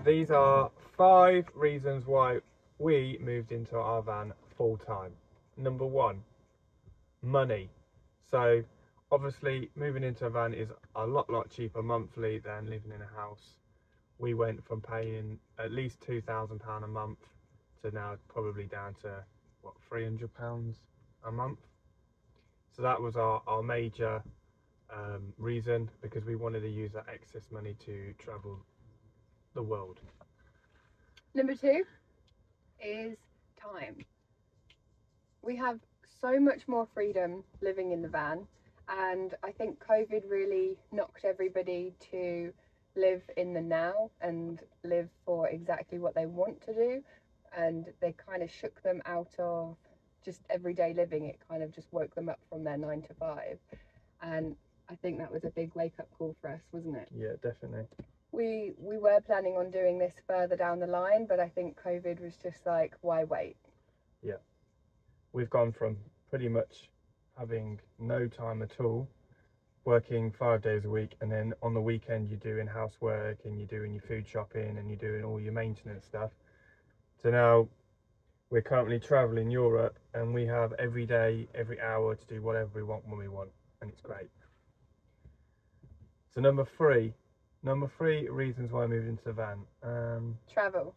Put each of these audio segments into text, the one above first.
these are 5 reasons why we moved into our van full time. Number 1, money. So obviously moving into a van is a lot cheaper monthly than living in a house. We went from paying at least £2,000 a month to now probably down to what, £300 a month. So that was our major reason, because we wanted to use that excess money to travel the world. Number 2 is time. We have so much more freedom living in the van, and I think COVID really knocked everybody to live in the now and live for exactly what they want to do, and they kind of shook them out of just everyday living. It kind of just woke them up from their 9 to 5, and I think that was a big wake-up call for us, wasn't it? Yeah, definitely. We were planning on doing this further down the line, but I think COVID was just like, why wait? Yeah. We've gone from pretty much having no time at all, working 5 days a week, and then on the weekend you're doing housework and you're doing your food shopping and you're doing all your maintenance stuff. So now we're currently traveling Europe and we have every day, every hour to do whatever we want when we want, and it's great. So number three reasons why I moved into the van. Travel.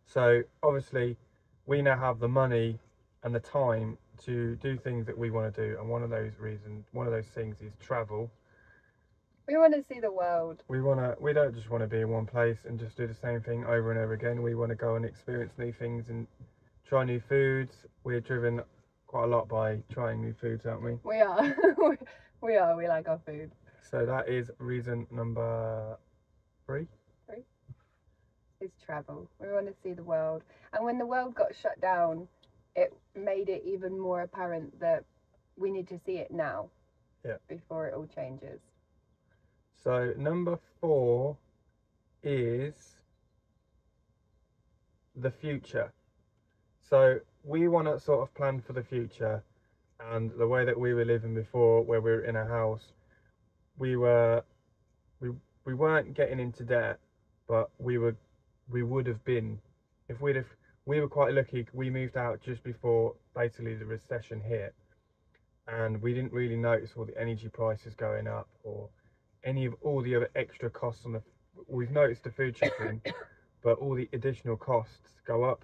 So obviously we now have the money and the time to do things that we want to do, and one of those things is travel. We want to see the world. We don't just want to be in one place and just do the same thing over and over again. We want to go and experience new things and try new foods. We're driven quite a lot by trying new foods, aren't we? We are. We are. We like our food. So that is reason number 3. Is travel. We want to see the world. And when the world got shut down, it made it even more apparent that we need to see it now. Yeah. Before it all changes. So number 4 is the future. So we want to sort of plan for the future, and the way that we were living before, where we were in a house, we weren't getting into debt, but we would have been, if we were quite lucky. We moved out just before basically the recession hit, and we didn't really notice all the energy prices going up or any of all the other extra costs we've noticed the food shopping, but all the additional costs go up.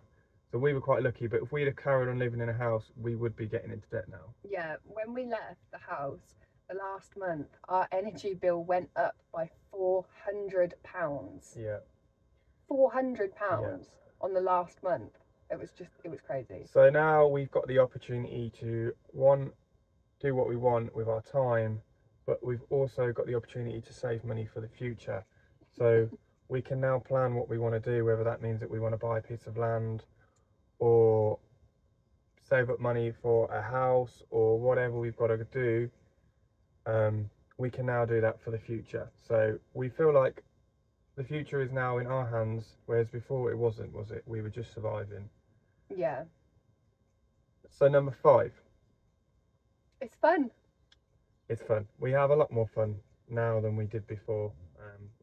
So we were quite lucky, but if we'd have carried on living in a house, we would be getting into debt now. Yeah, when we left the house the last month, our energy bill went up by £400. Yeah. £400 on the last month. It was crazy. So now we've got the opportunity to, one, do what we want with our time, but we've also got the opportunity to save money for the future. So we can now plan what we want to do, whether that means that we want to buy a piece of land or save up money for a house or whatever we've got to do. We can now do that for the future. So we feel like the future is now in our hands, whereas before it wasn't, was it? We were just surviving. Yeah. So number 5. It's fun. It's fun. We have a lot more fun now than we did before.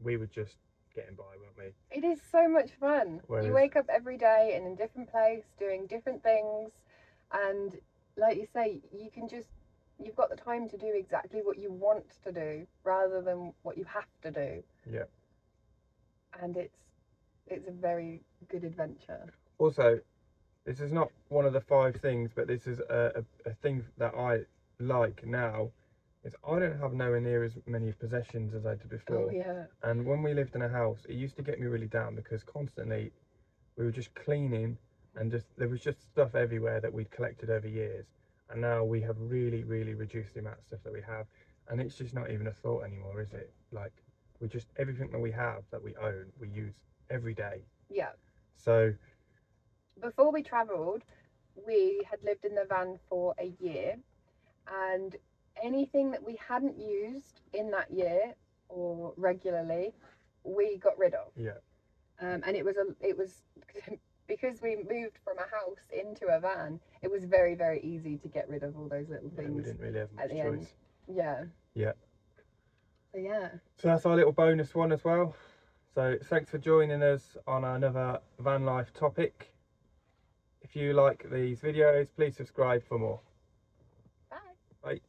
We were just getting by, weren't we? It is so much fun. Whereas, you wake up every day in a different place, doing different things, and like you say, you've got the time to do exactly what you want to do rather than what you have to do. Yeah. And it's a very good adventure. Also, this is not one of the 5 things, but this is a thing that I like now, is I don't have nowhere near as many possessions as I did before. Oh, yeah. And when we lived in a house, it used to get me really down, because constantly we were just cleaning and there was just stuff everywhere that we'd collected over years. And now we have really reduced the amount of stuff that we have, and it's just not even a thought anymore, is it? Like, everything that we have, that we own, we use every day. Yeah. So before we travelled, we had lived in the van for a year, and anything that we hadn't used in that year or regularly, we got rid of. Yeah. And it was because we moved from a house into a van, it was very easy to get rid of all those little things. Yeah, we didn't really have much at the choice. End. Yeah. Yeah. So yeah. So that's our little bonus one as well. So thanks for joining us on another van life topic. If you like these videos, please subscribe for more. Bye. Bye.